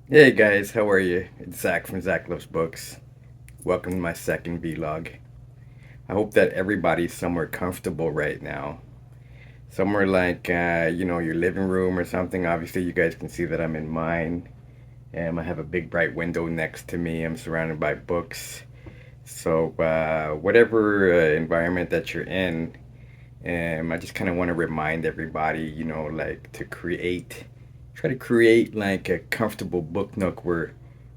Hey guys, how are you? It's Zach from Zach Loves Books. Welcome to my second vlog. I hope that everybody's somewhere comfortable right now. Somewhere like, your living room or something. Obviously, you guys can see that I'm in mine. I have a big bright window next to me. I'm surrounded by books. So, whatever environment that you're in, I just kind of want to remind everybody, like to try to create like a comfortable book nook where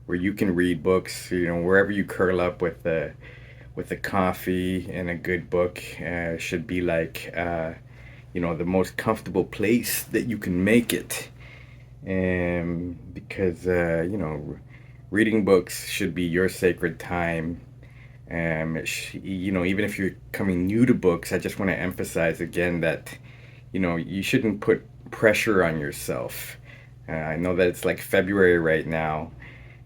you can read books, wherever you curl up with a coffee and a good book, should be like, the most comfortable place that you can make it. Because, reading books should be your sacred time. Even if you're coming new to books, I just want to emphasize again that, you shouldn't put pressure on yourself. I know that it's like February right now,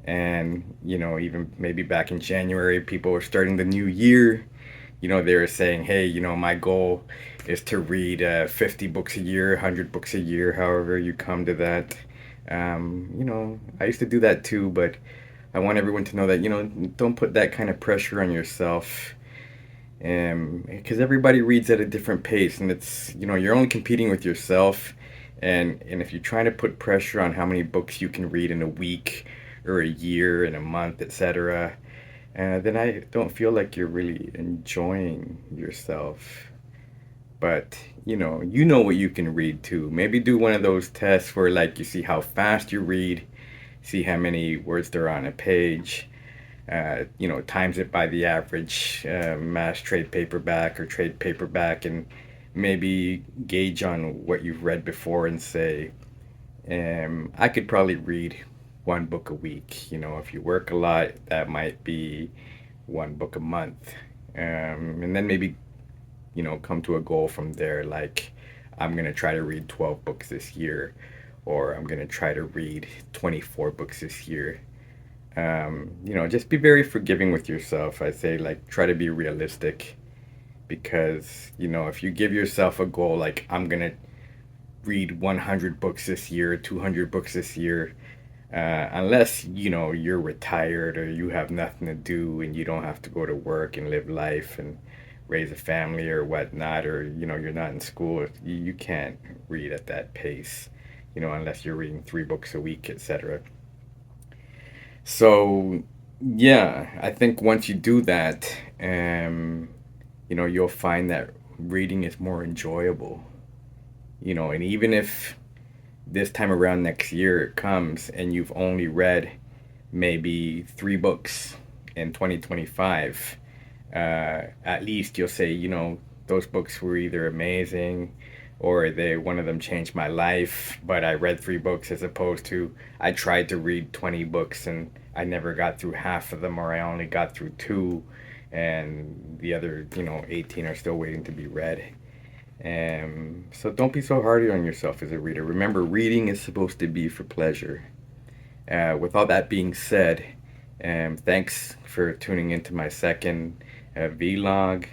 and, even maybe back in January, people were starting the new year. They were saying, hey, my goal is to read 50 books a year, 100 books a year, however you come to that. I used to do that too, but I want everyone to know that, don't put that kind of pressure on yourself. Because everybody reads at a different pace, and you're only competing with yourself. And if you're trying to put pressure on how many books you can read in a week or a year, in a month, etc., then I don't feel like you're really enjoying yourself. But you know what you can read too. Maybe do one of those tests where like you see how fast you read, see how many words there are on a page. Times it by the average mass trade paperback or trade paperback, and maybe gauge on what you've read before and say, I could probably read one book a week. If you work a lot, that might be one book a month. And then maybe, come to a goal from there, like I'm going to try to read 12 books this year, or I'm going to try to read 24 books this year. Just be very forgiving with yourself. I say, like, try to be realistic because, if you give yourself a goal, like, I'm going to read 100 books this year, 200 books this year, unless, you're retired or you have nothing to do and you don't have to go to work and live life and raise a family or whatnot, or, you're not in school, you can't read at that pace, unless you're reading 3 books a week, etc. So, yeah, I think once you do that, you'll find that reading is more enjoyable. And even if this time around next year it comes and you've only read maybe 3 books in 2025, at least you'll say, those books were either amazing or one of them changed my life, but I read 3 books as opposed to I tried to read 20 books and I never got through half of them, or I only got through two and the other, 18 are still waiting to be read. So don't be so hard on yourself as a reader. Remember, reading is supposed to be for pleasure. With all that being said, thanks for tuning into my second vlog.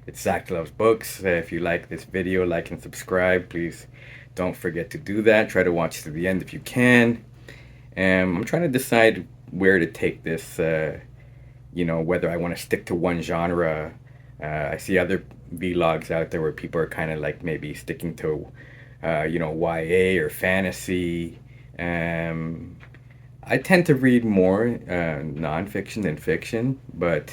It's Zach Loves Books. If you like this video, like and subscribe. Please don't forget to do that. Try to watch to the end if you can. I'm trying to decide where to take this, whether I want to stick to one genre. I see other vlogs out there where people are kind of like maybe sticking to, YA or fantasy. Um, I tend to read more nonfiction than fiction, but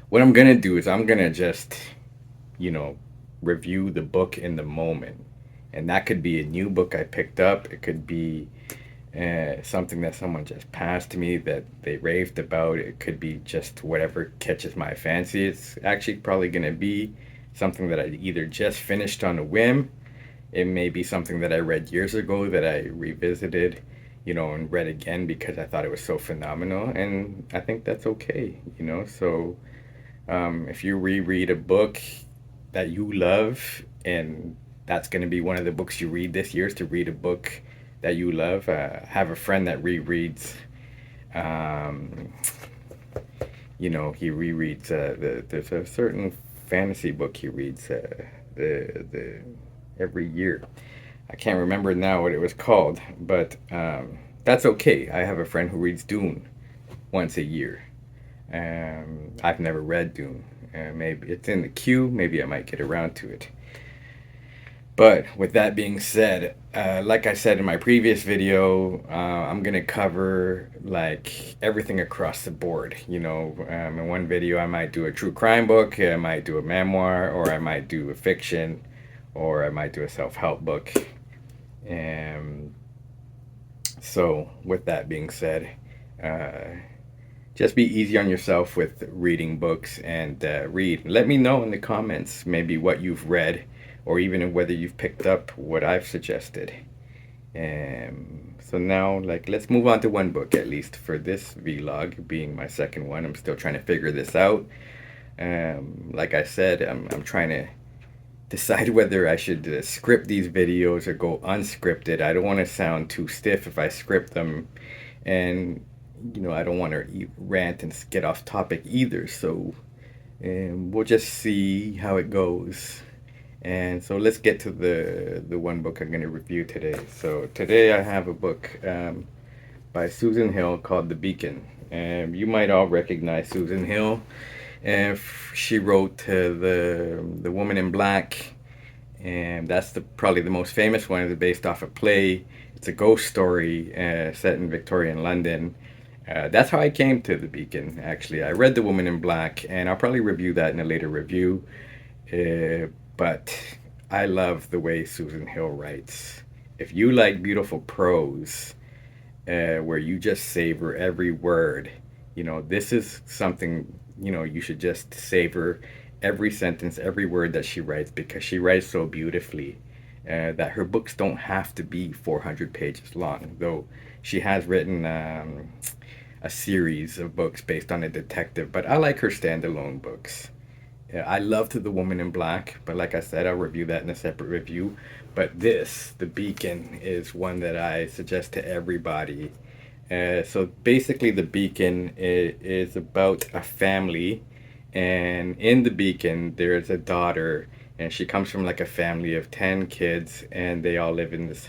what I'm gonna do is I'm gonna just, you know, review the book in the moment. And that could be a new book I picked up. It could be something that someone just passed to me that they raved about. It could be just whatever catches my fancy. It's actually probably going to be something that I either just finished on a whim. It may be something that I read years ago that I revisited, and read again because I thought it was so phenomenal. And I think that's okay. So if you reread a book that you love, and that's going to be one of the books you read this year, is to read a book that you love. Have a friend that rereads. Um, he rereads. There's a certain fantasy book he reads the every year. I can't remember now what it was called, but that's okay. I have a friend who reads Dune once a year. I've never read Dune. Maybe it's in the queue. Maybe I might get around to it. But with that being said, like I said in my previous video, I'm gonna cover like everything across the board. In one video I might do a true crime book, I might do a memoir, or I might do a fiction, or I might do a self-help book. And so, with that being said, uh, just be easy on yourself with reading books and read. Let me know in the comments maybe what you've read or even whether you've picked up what I've suggested. So now, like, let's move on to one book at least for this vlog, being my second one. I'm still trying to figure this out. Like I said, I'm trying to decide whether I should script these videos or go unscripted. I don't want to sound too stiff if I script them, and I don't want to rant and get off topic either. So we'll just see how it goes. And so let's get to the one book I'm going to review today. So today I have a book by Susan Hill called The Beacon. You might all recognize Susan Hill. She wrote the Woman in Black, and that's probably the most famous one. It's based off a play. It's a ghost story set in Victorian London. That's how I came to The Beacon, actually. I read The Woman in Black, and I'll probably review that in a later review. But I love the way Susan Hill writes. If you like beautiful prose, where you just savor every word, this is something, you should just savor every sentence, every word that she writes, because she writes so beautifully that her books don't have to be 400 pages long, though she has written a series of books based on a detective, but I like her standalone books. I loved The Woman in Black, but like I said, I'll review that in a separate review. But this, The Beacon, is one that I suggest to everybody. So basically, The Beacon is about a family, and in The Beacon, there is a daughter, and she comes from like a family of 10 kids, and they all live in this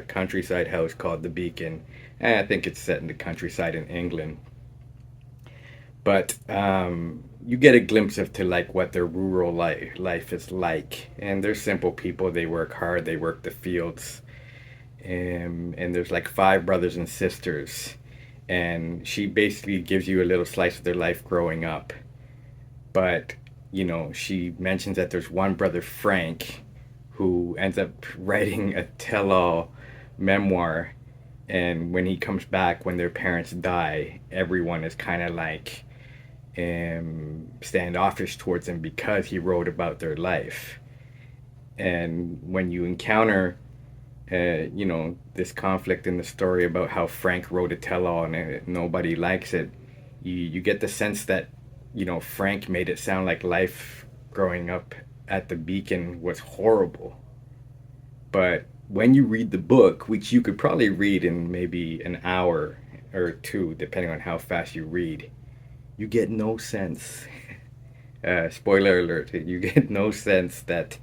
countryside house called The Beacon. And I think it's set in the countryside in England. But you get a glimpse of to like what their rural life is like, and they're simple people. They work hard, they work the fields, and there's like 5 brothers and sisters, and she basically gives you a little slice of their life growing up. But she mentions that there's one brother, Frank, who ends up writing a tell-all memoir, and when he comes back, when their parents die, everyone is kind of like standoffish towards him because he wrote about their life. And when you encounter this conflict in the story about how Frank wrote a tell-all and nobody likes it, you get the sense that Frank made it sound like life growing up at the Beacon was horrible. But when you read the book, which you could probably read in maybe an hour or two, depending on how fast you read, you get no sense. Spoiler alert, you get no sense that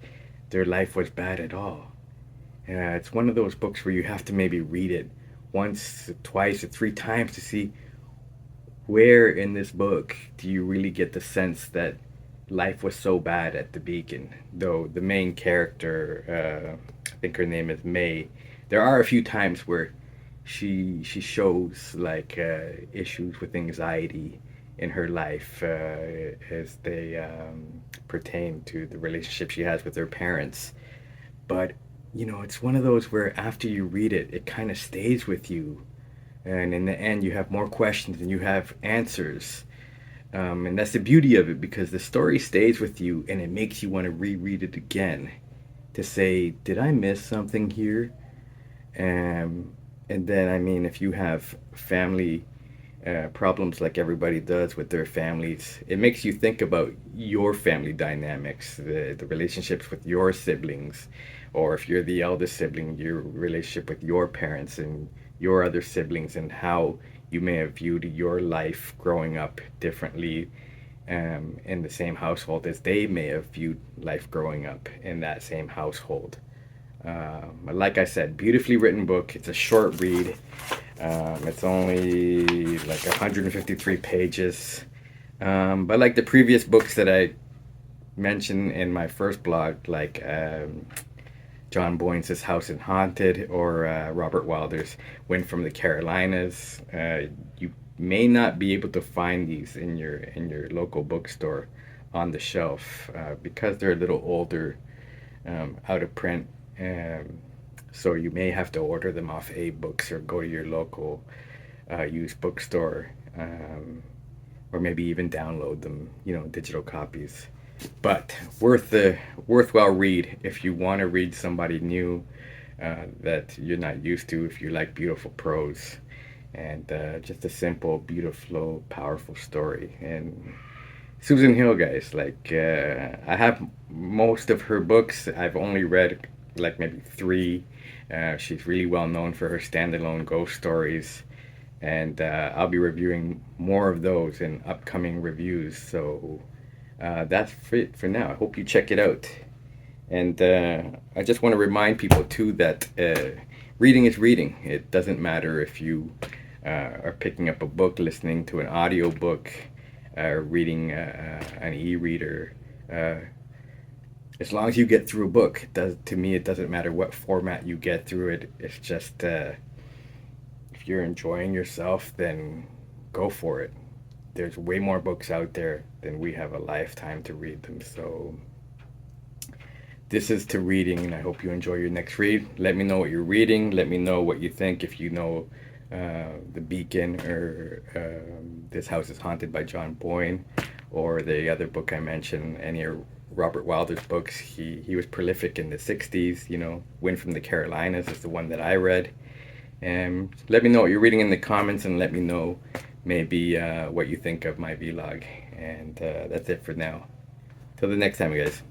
their life was bad at all. It's one of those books where you have to maybe read it once, twice, or 3 times to see where in this book do you really get the sense that life was so bad at the Beacon. Though the main character, I think her name is May, there are a few times where she shows like issues with anxiety in her life as they pertain to the relationship she has with her parents. But it's one of those where after you read it, it kind of stays with you, and in the end you have more questions than you have answers. And that's the beauty of it, because the story stays with you and it makes you want to reread it again to say, did I miss something here? And then, I mean, if you have family problems like everybody does with their families, it makes you think about your family dynamics, the relationships with your siblings, or if you're the eldest sibling, your relationship with your parents and your other siblings, and how you may have viewed your life growing up differently in the same household as they may have viewed life growing up in that same household. Like I said, beautifully written book. It's a short read. It's only like 153 pages. But like the previous books that I mentioned in my first blog, like John Boyne's House and Haunted, or Robert Wilder's Wind from the Carolinas, you may not be able to find these in your local bookstore on the shelf because they're a little older, out of print. Um, so you may have to order them off A-Books or go to your local used bookstore, or maybe even download them, digital copies. But worthwhile read if you want to read somebody new that you're not used to. If you like beautiful prose and just a simple, beautiful, powerful story. And Susan Hill, guys, like I have most of her books. I've only read like maybe three. She's really well known for her standalone ghost stories, and I'll be reviewing more of those in upcoming reviews. So that's it for now. I hope you check it out. And I just want to remind people too that reading is reading. It doesn't matter if you are picking up a book, listening to an audio book, reading an e-reader. Uh, as long as you get through a book, to me it doesn't matter what format you get through it. It's just if you're enjoying yourself, then go for it. There's way more books out there than we have a lifetime to read them. So this is to reading, and I hope you enjoy your next read. Let me know what you're reading. Let me know what you think. If you know The Beacon, or This House is Haunted by John Boyne, or the other book I mentioned, any of Robert Wilder's books. He was prolific in the 60s. Wind from the Carolinas is the one that I read. And let me know what you're reading in the comments, and let me know maybe what you think of my vlog. And that's it for now. Till the next time, guys.